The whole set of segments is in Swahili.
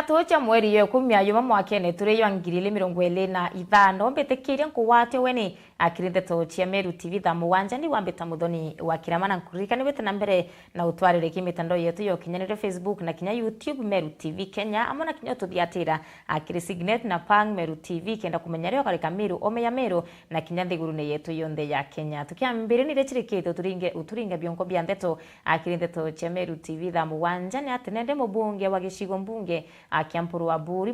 Gatocha mweri yo kumya yuma mwakene ture yo ngirile 25 mbetekiria nkuwate weni akirinde tochia Meru TV thamu wanja ni wambeta muthoni wakiramana nkurika ni wete na mbere na utwarire kimitandao yetu yo kinyanire Facebook na kinya YouTube Meru TV Kenya amona kinya tuthiatira akiri Signet na Pang Meru TV kenda kumenya ryo kalika Meru omeya Meru na kinya thigurune yetu yonde ya Kenya tukiambire ni rechirikito uturinge bionko bya ndeto akirinde tochia Meru TV thamu wanja ni atenende mubunge wa gishigo mbunge akiampuru wa buri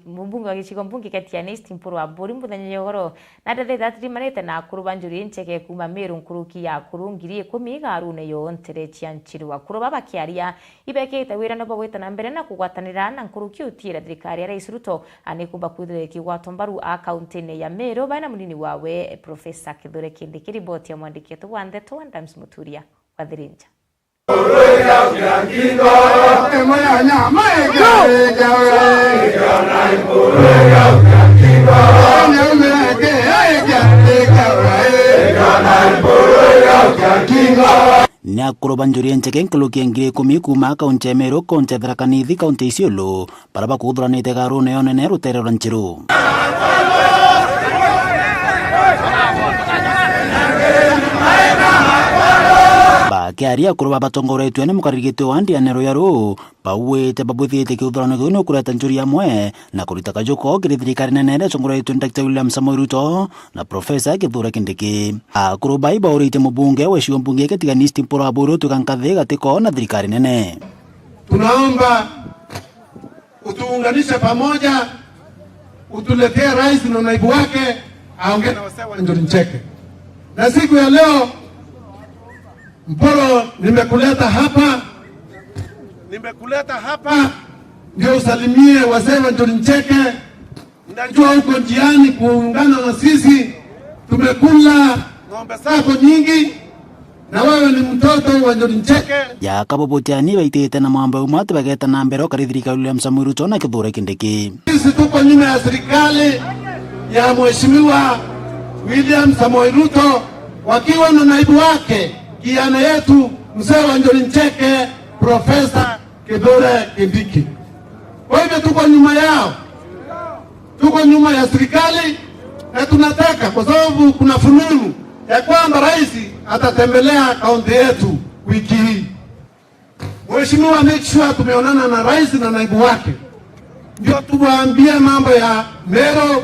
mbunge wa gishigo mbunge katianisti mpuru wa buri muthenya yogoro na ndethe manete na kurubanjuri ncheke kuma Meru nkuruki ya kurungirie kumigarune yo ntere chianchirwa kuroba bakiaria ibekete wira no baweta na mbere na kugwatanira na nkuruki utira thirikari ya Rais Ruto anikumba kuthire kigwato mbaru akaunti ya Meru baina munini wawe Profesa Kithure Kindiki riboti ya mwandiki wetu wa Ndeto Times Muturia wa Thirinja. Nya kurobanjuri ncheke nkuluki ngire kumi kuma kaunti ya Meru kaunti Tharaka Nithi kaunti Isiolo paraba kudhuranite garune yonene ruterero nchiru bakiaria kuroba batongoretwe ni mukarigite wandi anero yaro bawete babuthite kudhurana kuno kureta njuri amwe na kuritaka joko thirikari nene tongoretwe Dr. William Samoei Ruto na Profesa Kithure Kindiki kuroba ibaurite mubunge wa gishigo mbunge katiganisti mpuru wa buru tukankathe gatiko na thirikari nene. Tunaomba utuunganishe pamoja, utuletee rais na naibu wake aongee na wasee wa Njuri Ncheke. Na siku ya leo Mporo nimekuleta hapa ndio usalimie wasee wa Njuri Ncheke. Najua huko njiani kuungana na sisi tumekula ng'ombe zako nyingi na wewe ni mtoto wa Njuri Ncheke. Ya kabobotiani baitete na mambo umate bageta na mbere kari thirikari William Samoei Ruto na Kithure Kindiki. Sisi tuko nyuma ya serikali ya Mheshimiwa William Samoei Ruto wakiwa na naibu wake kijana yetu mzee wa Njuri Ncheke Profesa Kithure Kindiki. Kwa hivyo tuko nyuma yao, tuko nyuma ya serikali na tunataka, kwa sababu kuna fununu ya kwamba rais atatembelea kaunti yetu wiki hii. Mheshimiwa, make sure tumeonana na rais na naibu wake ndio tuwaambie mambo ya Meru,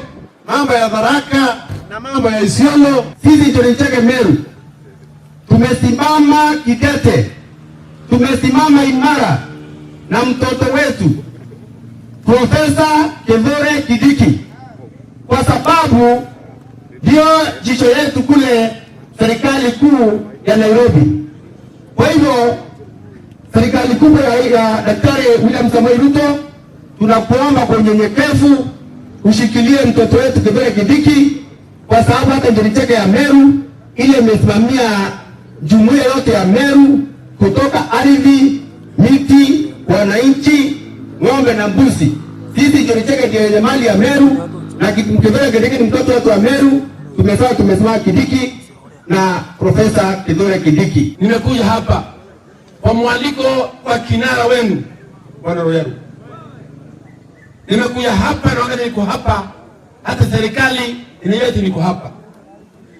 mambo ya Tharaka na mambo ya Isiolo. Sisi Njuri Ncheke Meru tumesimama kidete, tumesimama imara na mtoto wetu Profesa Kithure Kindiki, kwa sababu ndio jicho yetu kule serikali kuu ya Nairobi. Kwa hivyo serikali kuu ya Daktari William Samoei Ruto, tunakuomba kwa unyenyekevu ushikilie mtoto wetu Kithure Kindiki, kwa sababu hata Njuri Ncheke ya Meru ile imesimamia jumuiya yote ya Meru, kutoka ardhi, miti, wananchi, ng'ombe na mbuzi. Sisi Njuri Ncheke ndio yenye mali ya Meru na Kithure Kindiki ni mtoto wetu wa Meru. Tumesimama Kindiki na Profesa Kithure Kindiki. Nimekuja hapa kwa mwaliko wa kinara wenu Bwana Royal. Nimekuja hapa na wakati niko hapa hata serikali inayote niko hapa.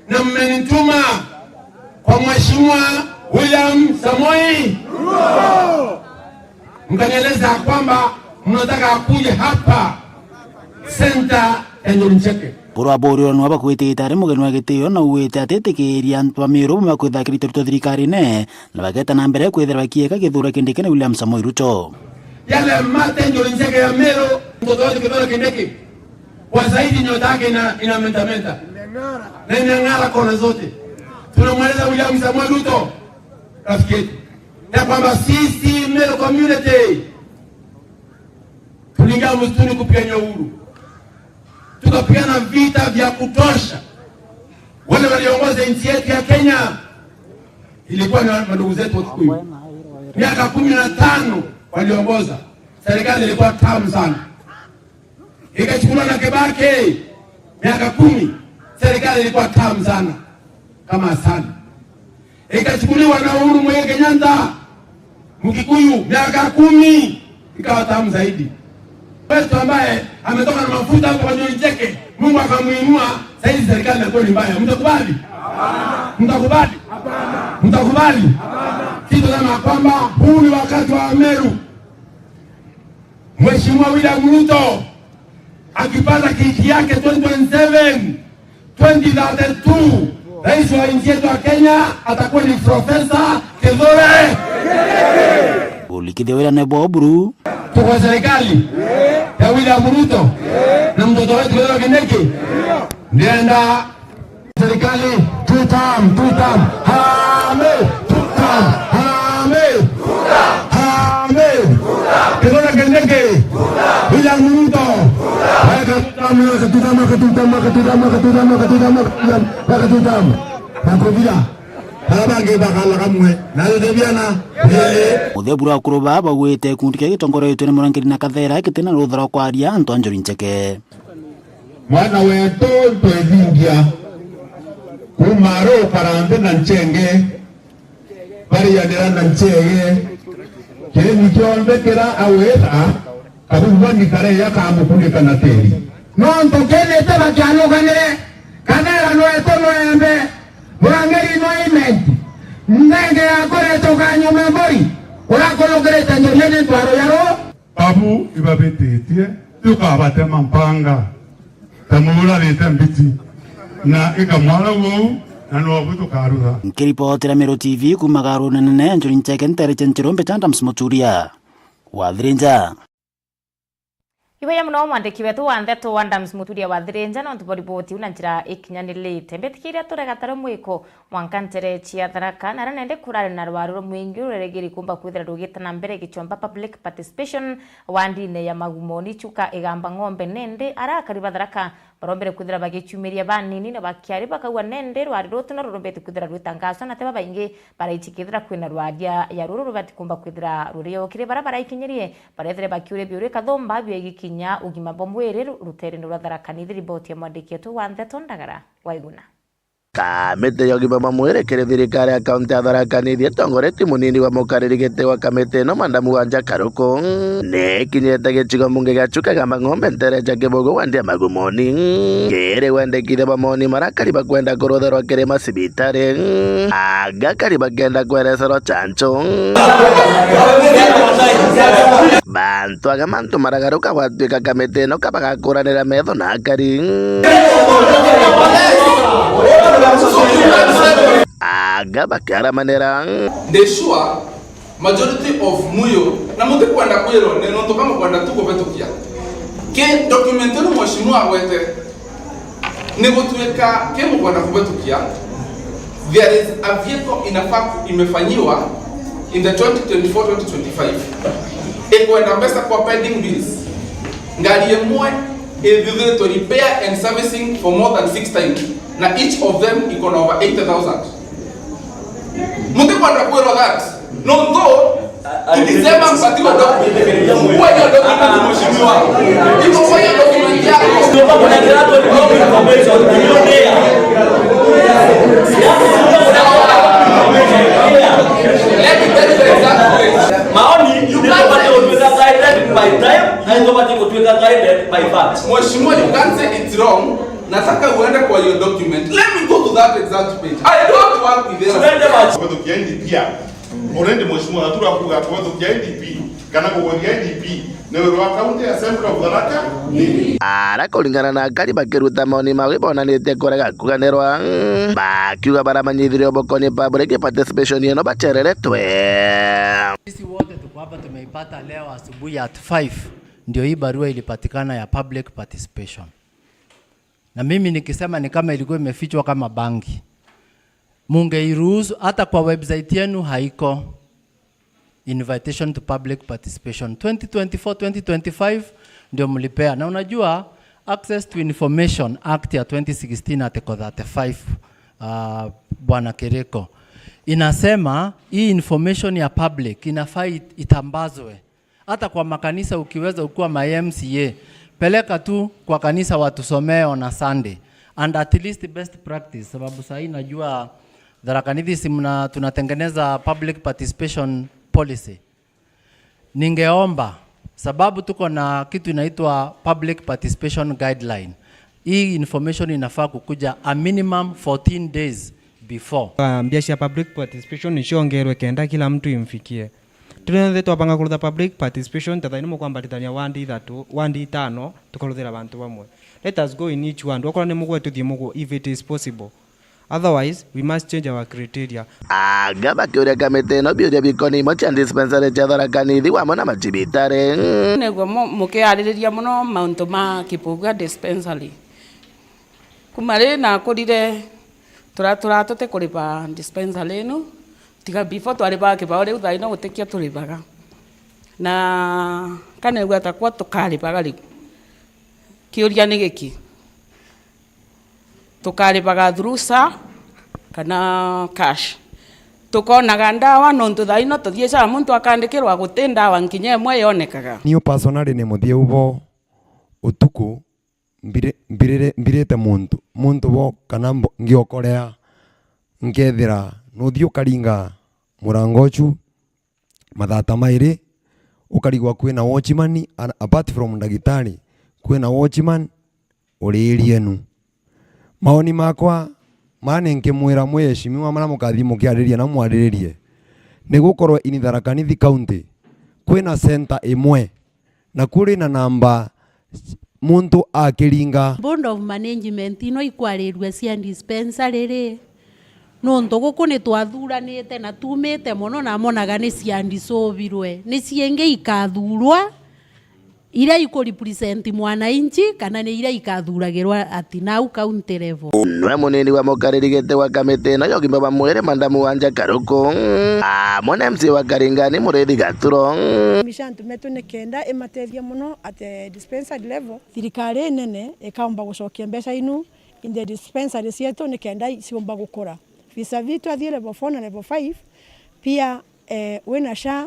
Na mmenituma kwa Mheshimiwa William Samoei Ruto. Mkanieleza kwamba mnataka akuje hapa center ya Njuri Ncheke. Pura borio no bakwitite ari mugeni wa gitio na uwite atetikiria pa Meru makwithakirite Ruto thirikari ne na bageta na mbere kwithira bakieka Kithure Kindiki na William Samoei Ruto. Yale mate Njuri Ncheke ya Meru mtoto wake Kithure Kindiki kwa zaidi nyota yake ina mentamenta na inang'ara kona zote. Tunamweleza William Samoei Ruto rafiki yetu ya kwamba sisi Meru community tulingia msituni kupigania uhuru, tukapigana vita vya kutosha. Wale waliongoza nchi yetu ya Kenya ilikuwa ni ndugu zetu wa Kikuyu. Miaka 15 waliongoza, serikali ilikuwa tamu sana. Ikachukuliwa na Kibaki, miaka 10 serikali ilikuwa tamu sana kama asali. Ikachukuliwa na Uhuru Muigai Kenyatta Mkikuyu, miaka 10 ikawa tamu zaidi. wetu ambaye ametoka na mafuta hapo kwa John Cheke, Mungu akamuinua, sasa hivi serikali inakuwa ni mbaya. Mtakubali? Mtakubali? Mtakubali? Kitu kama kwamba huu ni wakati wa Meru. Mheshimiwa William Ruto akipata kiti yake 2027, 2032, rais wa nchi yetu ya Kenya atakuwa ni Profesa Kithure. Ulikidhewera na Bobru. Tuko serikali ya William Ruto na mtoto wetu Kithure Kindiki. Nenda serikali tutam. Hame tutam. Hame. Kithure Kindiki. William Ruto. Tutam. Muthebura kuroba bagwite kundi kia gitongoretwe ni Murangiri na Kathera gitina ruthara kwaria Anto Anjori Ncheke. Mwana wetu twethingia kumaro parambe na Nchenge bari yandera na Nchege keni kiombekera awera kabubani kare yakamukundika na teri nonto kene teba kyanuganire Kathera noeto noembe Murangiri noimenti ndenge yakoretwo kanyume mbori urakologirete nyeriene ntwaro yaro babu ibabetitie tukabatema mpanga tamura leta mbiti na ikamwala wo na no tukaruha. Nkiripotera Meru TV kumagaru nene Anjori Ncheke ntere chenchirombe chanda msimoturia Wathirinja. Iwe ya mno mwandiki wetu wa Ndeto wa Adams Muturia Wathirinja na ntuboriboti una njira ikinyanilite mbetikiria turegatara mwiko mwankantere chia Tharaka na ranende kurari na rwaru mwingi ureregeri kumba kwithira rugita na mbere gichomba public participation wandine ya magumoni chuka igamba ng'ombe nende arakariba Tharaka barombere kwithira bagichumiria banini na bakiari bakagwa nende rwari rotu na rurombete kwithira rwitangazo na teba baingi baraichikithira kwina rwadia ya ruru rubati kumba kwithira rurio kire barabara ikinyerie barethere bakiure biure kathomba byegikinya ugima bomwere rutere no Tharaka ni riboti ya mwandiki wetu wa Ndeto Ndagara Waiguna. Kamete ya ugima mwere kere thirikari akaunti ya Tharaka ni thietongoreti munini wa mukaririgite wa kamete no mandamu wanja Karuko ne kinyete gichigo munge gachuka gamba ng'ombe ntereja kibogo wandia magumoni kere wendekire bamoni marakari bakwenda kurotherwa kere masibitare agakari bagenda kweresero chancho bantu agamantu maragaruka watwika kamete no kabagakuranira metho na akari agabakara manera they sure majority of muyo na mute kwenda kwero ne no kama kwenda tuko betukia ke documentary mheshimiwa wete ne botuweka ke mkwenda kubetukia there is a vehicle in fact imefanyiwa in the 2024-2025 ekwenda pesa kwa pending bills ngari yemwe is to repair and servicing for more than 6 times na each of them iko na over 80,000 mute kwenda kwero that no though tukisema mpatiwa document kwa hiyo document mheshimiwa iko kwa hiyo document yako kuna kirato ni information let me tell you the exact place maoni you can't say it was guided by time na ndio bado kutuweka guided by fact mheshimiwa you can't say it's wrong nataka uende kwa hiyo document let me go to that exact page I don't work with them kwa document pia orende mheshimiwa natura kuga kwa document kana kwa NDP na wa county assembly of Tharaka ni ara kulingana na akari bakiruta maoni mawe bonanite korega kuganirwa bakiuga baramanyithire obokoni public participation yeno bachereretwe. Sisi wote tuko hapa tumeipata leo asubuhi at 5 ndio hii barua ilipatikana ya public participation. Na mimi nikisema ni kama ilikuwa imefichwa kama bangi. Mungeiruhusu hata kwa website yenu haiko invitation to public participation 2024-2025 ndio mlipea. Na unajua Access to Information Act ya 2016 article 35 Bwana Kireko inasema hii information ya public inafaa itambazwe hata kwa makanisa. Ukiweza ukuwa MCA peleka tu kwa kanisa watusomee on a Sunday and at least best practice, sababu sasa najua Tharaka Nithi tunatengeneza public participation policy. Ningeomba sababu tuko na kitu inaitwa public participation guideline. Hii information inafaa kukuja a minimum 14 days before. Biashara public participation nishongerwe kenda kila mtu imfikie. Tunathe twapanga kulutha public participation tathaini kwamba tithania 1D5 tukaluthira abantu bamwe. Let us go in each one. Wakora ni mugwe tuthie mugwe if it is possible. Otherwise, we must change our criteria. Gaba kiuria kamete no biuria bikoni mo cha dispensary cha Tharaka Nithi wamo na macibitari. Nego mukiaririria muno mauntu ma Kipuga dispensary. Kumari na kurire turatute kuriba dispensary no tiga before twariba kibao riu thaino gutikia turibaga. Na kanegwa takwa tukaribaga riu. Kiuria ni giki. Tukaribaga through SHA kana cash. Tukonaga ndawa nontu thaino tuthie SHA muntu akandikirwa guti ndawa nkinya imwe yonekaga. Niyo personally ni muthie ubo utuku mbirite muntu bo kana ngiokorea ngethira nuthio karinga murangochu mathata mairi ukarigwa kwina watchman apart from ndagitari kwina watchman uririenu maoni makwa mane nkimwira mweshimiwa mara mukathi mukiariria na mwariririe ni gukorwo ini Tharaka Nithi county kwina center imwe na kuri na namba muntu akiringa board of management ino ikwarirwe cia dispensary ri nonto guku ni twathuranite na tumite muno na monaga ni cia ndicobirwe ni cienge ikathurwa ira iko represent mwananchi kana ni ira ikathuragirwa ati nau county level. Nwe munini wa mukaririgite wa kamite na yogima ba mwere Mandamu Wanja Karuko mwana MC wa Karingani Murithi Gaturo mishantu metu ne kenda emateria muno at dispensary level thirikari nene ikaomba gucokia mbeca inu in the dispensary cietu ne kenda ciomba gukora vis-a-vis twathie level 4 na level 5 pia wina SHA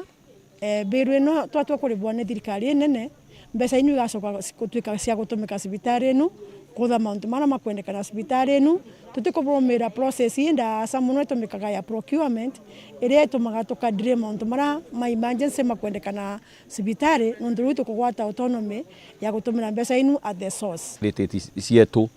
biru ino twatwa kuribwa ne thirikari nene mbeca inu igacoka gutuika cia gutumika cibitari inu kutha mauntu mara makwendekana cibitari inu tutikubromera process inda samuno itumikaga ya procurement iria itumaga tukadire mauntu mara ma emergency makwendekana cibitari nondu riu tukugwata autonomy ya gutumira mbeca inu at the source. Cietu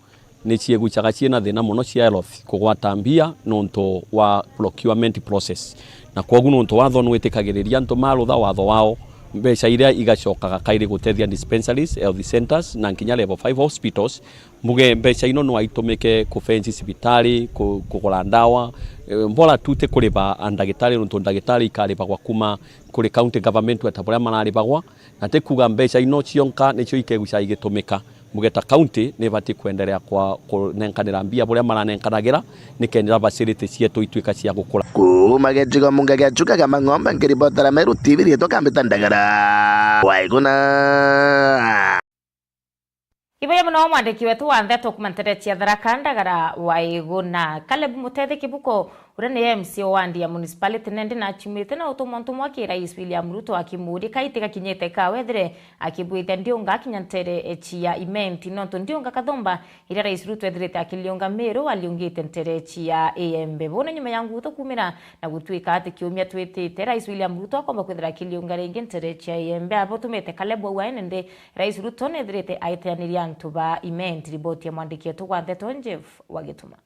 ni ciegucaga ciena thina muno cia health kugwata mbia nontu wa procurement process na koguo nontu watho nwitikagiriria antu marutha watho wao mbeca iria igacokaga kairi gutethia dispensaries, health centers na nginya level 5 hospitals muge mbeca ino no aitumike kufenci cibitari kugura ndawa mbora tute kuriba ndagitari nontu ndagitari ikaribagwa kuma kuri county government wetaburia mararibagwa na tekuga mbeca ino cionka nicio ikeguca igitumika mugeta county ne bati kuendelea kwa kunenkanira mbia buria maranenkanagera nikendera facility cietu ituika cia gukura kuma gecigo munge giacukaga mang'ombe nkiribotera Meru TV rietu kambita ndagara waiguna Iboya muno mwandiki wetu wa Ntheto kumanteretia Tharaka Ndagara waiguna Caleb Mutethi Kibuko ura ni MC wa Ndia municipality nende na chimite na utomonto mwaki Rais William Ruto akimuri kaitika kinyete ka wethre akibwite ndionga kinyantere echia imenti nonto ndionga kathomba ira Rais Ruto ethirite akilionga Meru aliungite ntere echia AMB bona nyuma yangu to kumira na gutwika ati kiumia twitite Rais William Ruto akomba kwethira akilionga ringi ntere echia AMB abotumete Caleb wa nende Rais Ruto nethirite aitaniria ntuba imenti riboti ya mwandiki wetu wa Ntheto Jeff Wagituma.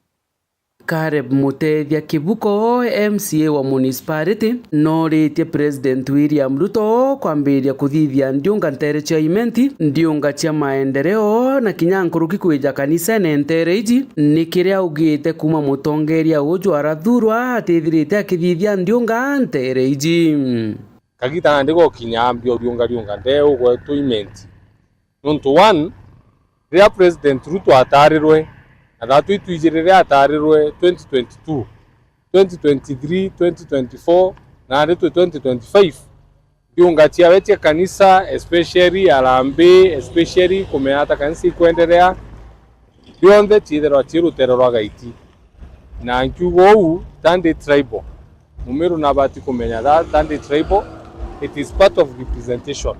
Caleb Mutethi Kibuko MCA wa municipality noritie President William Ruto kwambiria kuthithia ndiunga ntere cia imenti ndiunga cia maendeleo na kinyankuruki kwija kanisa nentere iji nikiria ugite kuma mutongeria uju arathurwa atithirite akithithia ndiunga ntere iji kagita ndiko kinyambio ndiunga ndeo gwetu imenti nontu one ria President Ruto atarirwe na tuitwijirire atarirwe 2022 2023 2024 na ritu 2025 ndiunga cia wetia kanisa especially Harambee especially kumeata kanisa kuendelea bionthe chithero chirutero rwa gaiti na nkiugo u Tande tribal mumeru na bati kumenya that Tande tribal it is part of representation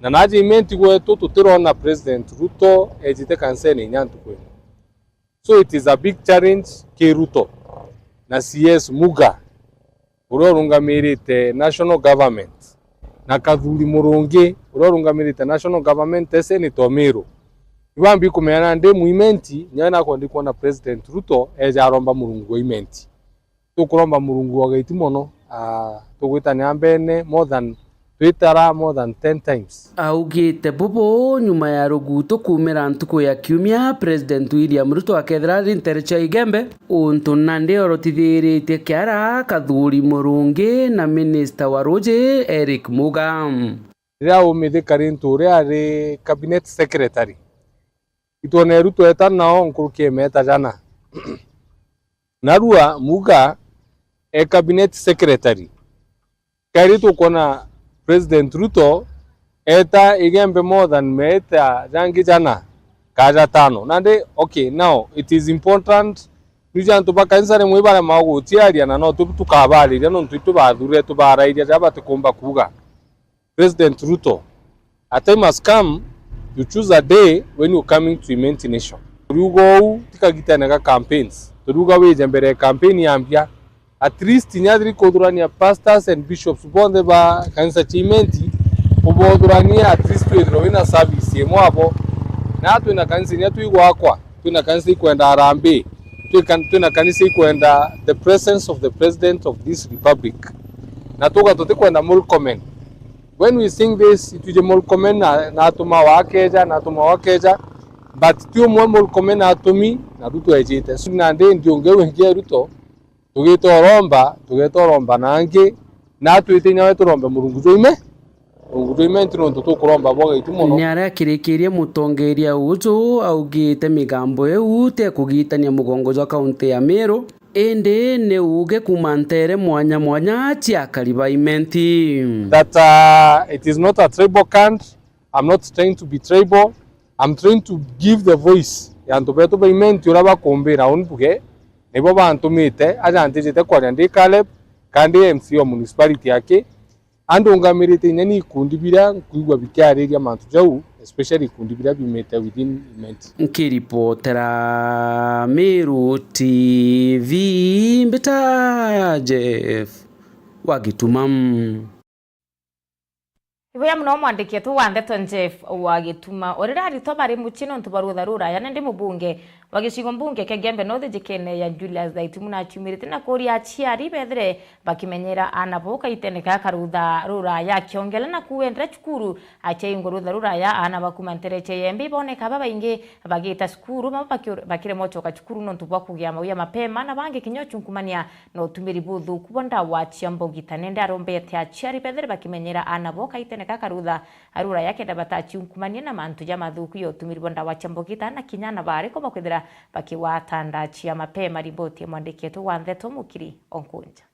na naje imenti gwetu tutirona President Ruto ejite kanisa ni nyantu kwenu. So it is a big challenge ke Ruto na CS Muga urorungamirite national government na kathuri murungi urorungamirite national government Senator Meru ibambi kumeana ndi muimenti nyana kwandikwa na President Ruto ejaromba murungu imenti tukuromba murungu wagaiti mono tugwitania mbene more than 10 times. Augite bobo nyuma ya ruguto kumera ntuko ya kiumia President William Ruto akethira rintere cha igembe untu nande orotithirite kiara kathuri murungi na Minister wa Roje Eric Muga. Ria umithika rintu ria ari Cabinet Secretary itone Ruto etanao nkurukie meta jana narua Muga Cabinet Secretary kari tukona President Ruto eta igembe more than meta jangi jana kaja tano nande. Okay, now it is important nijantu bakansare mwibara magu tiaria na no tukabali no ntutu badhure tubaraidia jaba tukomba kuga President Ruto a time has come you choose a day when you coming to Imenti Nation rugo tikagitana campaigns turuga weje mbere campaign yambia at least nyadri kodurania pastors and bishops bonde ba kanisa chimenti ubodurania at least wedrowina service yemo hapo na tu na kanisa ni tu igwakwa tu na kanisa kwenda Harambee tu na kanisa kwenda the presence of the president of this republic na toka tote kwenda Murkomen. When we sing this ituje Murkomen na tuma wakeja but tu Murkomen na tumi na Ruto ejite suna ndi ndiongewe ngia Ruto tugetoromba nange natu itinya wetu rombe murungu joime ntironto tukuromba boga itimono ni ara kirikirie mutongeria uju augite migambo eu te kugitania mugongo jwa kaunti ya Meru ende ne uge kumantere mwanya cia kariba Imenti that it is not a tribal country. I'm not trying to be tribal. I'm trying to give the voice yanto beto ba Imenti uraba kombera onbuge nibo bantumite ajantijite kwa ndi Caleb kandi MC wa municipality yake andungamirite nyani ikundi bira kuigwa bikyariria mantu jau especially ikundi bira bimete within Imenti. Nkiripotera Meru TV mbeta Jeff Wagitumam. Ibuya muno mwandikie tu Wandeto Jeff Wagituma orira rito bari muchino ntubaru dharura yana ndi mubunge wagishigo mbunge kegembe no thijikene ya Julius Zaitumu na chumirite na kuri achiari bethre bakimenyera anaboka iteneka karudha rura ya kiongela na kuendra chukuru ache inguru dharura ya anabakumantere cheyembe boneka baba inge bagita skuru bakire mochoka chukuru no ntubwa kugia mawia mapema na bange kinyochu nkumania no tumiri budhu kubonda wa chiambo gitanende arombe te achiari bethre bakimenyera anaboka iteneka karudha rura yake ndabatachi nkumania na mantu ya mathuku yo tumiri bonda wa chiambo gitana kinyana bare ko bakwethera bakiwatanda chia mapema riboti mwandike tu Wandeto Mukiri Onkunja.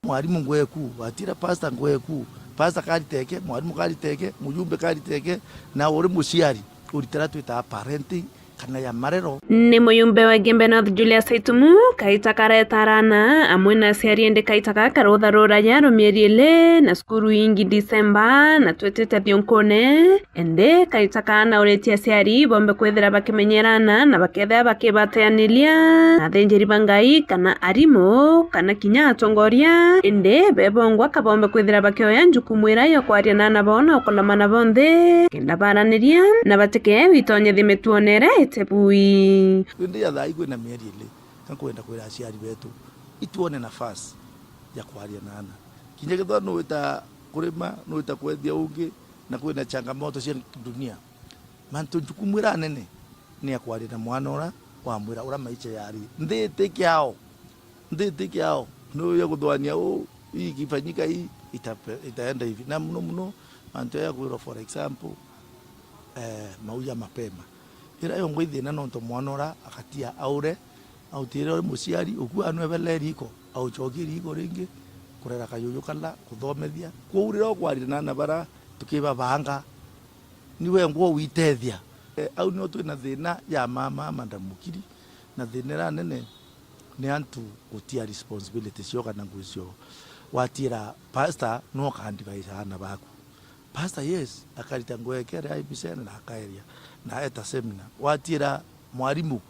Mwalimu ngweku watira pastor ngweku pastor kali teke mwalimu kali teke mujumbe kali teke na uri muciari uritara twita parenting kana ya marero ni muyumbe wa Gembe North Julius Zaitumu kaita karetarana amwe na ciariende kaita karotha rora ya romieriele na skuru ingi December na twetete thionkone ende kaita kana uretia ciari bombe kwethera bakimenyerana na baketha bakibateanilia na thenjeri bangai kana arimo kana kinya atongoria ende bebongwa kabombe kwethera bakioya njukumwira yo kwaria na bona okolamana bonde kenda baraniria na bateke witonye thimetuonere tebui ndi ya thai kwina mieri ile kankwenda kwira aciari betu ituone nafasi ya kwaria nana kinya githwa no wita kurima no wita kwethia ungi na kwina changamoto cia dunia mantu njukumwira nene ni akwaria na mwana ora wa mwira ora maicha yari ndite kiao no ya kuthwania hii kifanyika hii itaenda hivi na mno mantu ya kwira for example mauja mapema ira yo ngwithina no nto mwanora akatia aure autire ore muciari uku anu ebeleriko au chogiri iko ringi kurera kayuyu kala kuthomethia kuurira kwari na bara tukiba banga niwe ngwo witethia au no twina thina ya mama mandamukiri na thina nene ni antu gutia responsibility cio kana ngucio watira pastor no kandivaisa ana baku pastor yes akarita ngwekere aibisena na akaeria na eta seminar watira mwalimu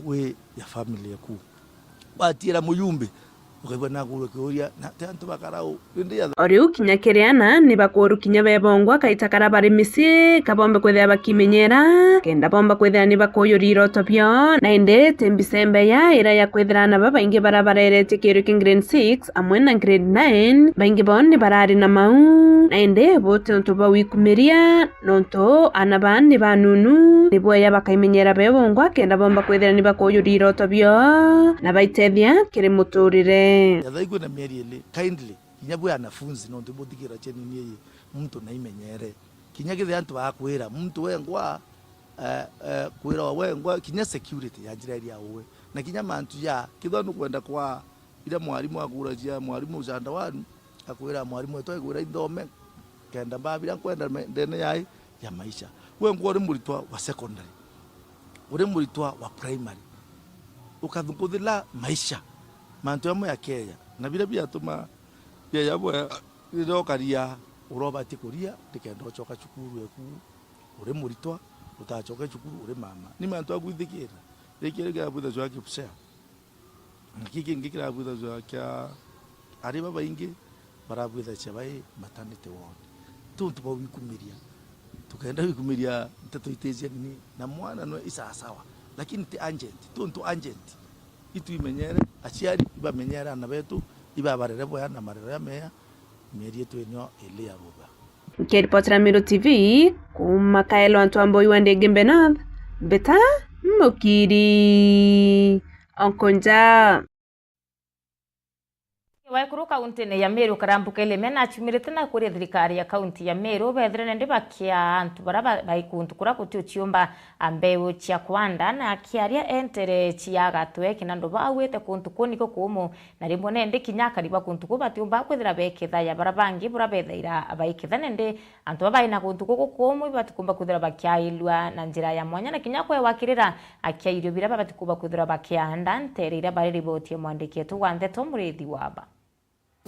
we ya family yaku watira muyumbe ukaigua nagurwo kiuria na te antu bakarau ndia Oriu kinya kiriana ni bakuru kinya bebongwa kaitakara bari misi kabombe kwethea bakimenyera kenda bomba kwethea ni bakuyuri iroto bio na inde tembisembe ya ira ya kwethirana baingi barabarerete kiru king grade 6 amwe na grade 9 baingi bon ni barari na mau na inde bote onto bawikumiria nonto anabani banunu ni boya bakaimenyera bebongwa kenda bomba kwethea ni bakuyuri iroto bio na baitethia kiri muturire yathaigwe na mieri ile kindly kinya bwa anafunzi no ntibuthikira cheni ni mtu naimenyere kinya githe antu bakwira mtu wengwa kwira wengwa kinya security ya njira ya uwe na kinya mantu ya kithonu kwenda kwa ila mwalimu agura cia mwalimu uzanda wanu akwira mwalimu eto agura ithome kenda babira kwenda ndene yai ya maisha wengwa uri muritwa wa secondary uri muritwa wa primary ukathukuthila maisha mantu amwe ya Kenya na bila bia tuma bia yabwe irokaria urobati kuria tikendo choka chukuru eku uri muritwa utachoka chukuru uri mama ni mantu agwithikira rekirega butha zwa kipsea kiki ngikira butha zwa kya ari baba ingi barabutha chabai maternity ward tuntu bawikumiria tukaenda wikumiria mtatoitezia nini na mwana no isa sawa lakini ti agent tuntu agent itu imenyere aciari ibamenyera na betu ibabarere boya na marero ya meya mieri yetu enyo ile ya ruba Kiripotera Miro TV kumakaelo Antwamboi wande Gembenath beta mukiri onkonja waikuru kaunti ya Meru karambuka ile mena achumirite na kuri thirikari ya kaunti ya Meru bethere nende bakia antu bara baikuntu kura kutio chiomba ambeu chia kwanda na kiaria entere chia gatwe kinando bawete kuntu kuniko kumu na rimwe nende kinyaka riba kuntu kubatiumba kwithira beketha ya barabangi bura bethaira abaiketha nende antu baina kuntu kumu ibatikumba kwithira bakiailwa na njira ya mwanya na kinyako wakirira akiairio bira batikumba kwithira bakianda ntere ira bari riboti mwandiki tu wande to murithi waba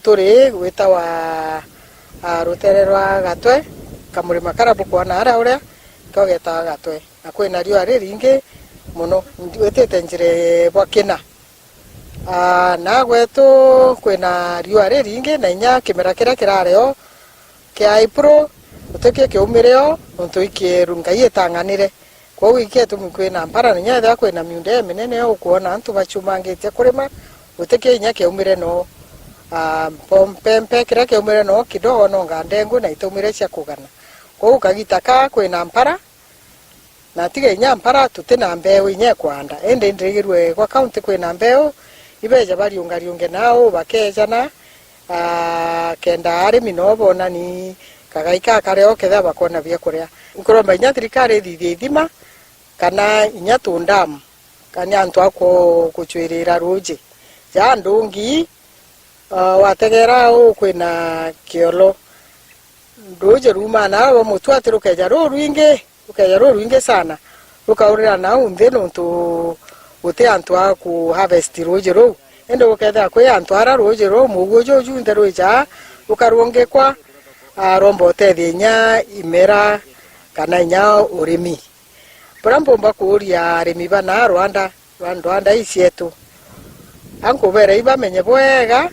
turi gwita wa rutere rwa gatwe kamurima karabu kwana ara uria kogeta gatwe na kwina riwa riringi muno wetete njire bwakina na gwetu kwina riwa riringi na inya kimera kira kirareo kia April utekie kiumireo untu ikirungai etanganire kwa wiki tu kwina mpara na nyatha kwina miunde minene ukuona antu bachumangite kurima utekie inya kiumire no pompempe kira kiumire no kidogo no ngandengu na itumire cia kugana kwa ukagita ka kwina mpara na tiga inya mpara tutina mbeo inya kwanda ende ndirigirwe kwa county kwina mbeo ibeja bari ungariunge nao bakejana kenda arimi no bona ni kagaika kareo ketha bakona bia kuria nkuromba inya thirikari thithia ithima kana inya tundam kana antu ako kuchwirira ruji ja ndungi wategera kwina kiolo ndoje ruma na wa mutwate rukeja ruinge sana rukaurira na unde no to ute antu aku harvest roje ro endo uketha kwe antu ara roje ro mugojo junde roja rukaronge kwa rombo tethenya imera kana nya urimi Prambo kuria arimi bana Rwanda isietu anko bere iba menye bwega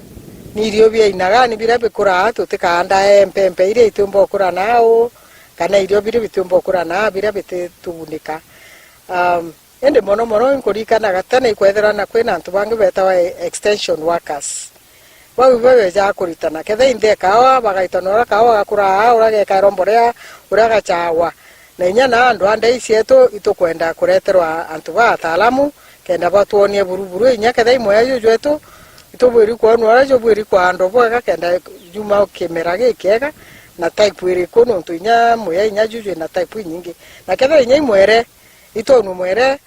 nirio bia inaga ni bira bikura tutikanda empempe ire itumbo kura nao kana irio bire bitumbo kura na bira bitetunika ende mono nkurikana gatana ikwethera na kwina antu bangi beta wa extension workers bawe bawe ja kuritana kethe inde kawa bagaitonora kawa gakura urage karomborea uraga chawa na inya na andu ande isietu itukwenda kureterwa antu ba ataalamu kenda batuonie buruburu inya kethe imwe yujwetu itobwiri kwa nwara jo bwiri kwa ando bwaga kenda juma kimera gikega na type iri kono ntunya muya inya juju na type nyingi na ketha inya imwere itonu mwere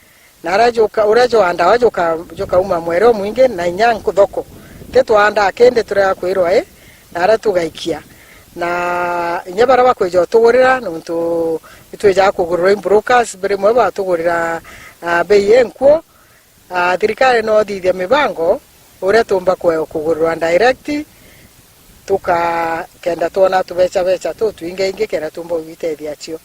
na rajo ka urajo anda wajo ka uma mwere mwingi na inya nkuthoko tetu anda kende tura kwirwa na ra tugaikia na inya bara bakwejo tugurira nuntu itweja kugurira brokers bere mwe batugurira bei enkuo thirikari no thithia mibango ore tumba kwa kugurwa direct tuka kenda tuona tubecha tu tuinge kenda tumba witethia cio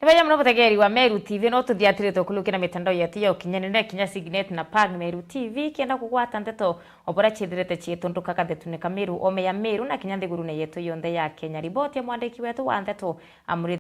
Nibaya mno butegeri wa Meru TV no tuthiatirite kulukira mitandao yetu ya ukinyanire kinya Signet na Pag Meru TV kienda kugwata ndeto obora chithirite chietunduka kathetuneka Meru ome ya Meru na kinya nthiguru yetu yonthe ya Kenya. Riboti ya mwandiki wetu wa ndeto Amuri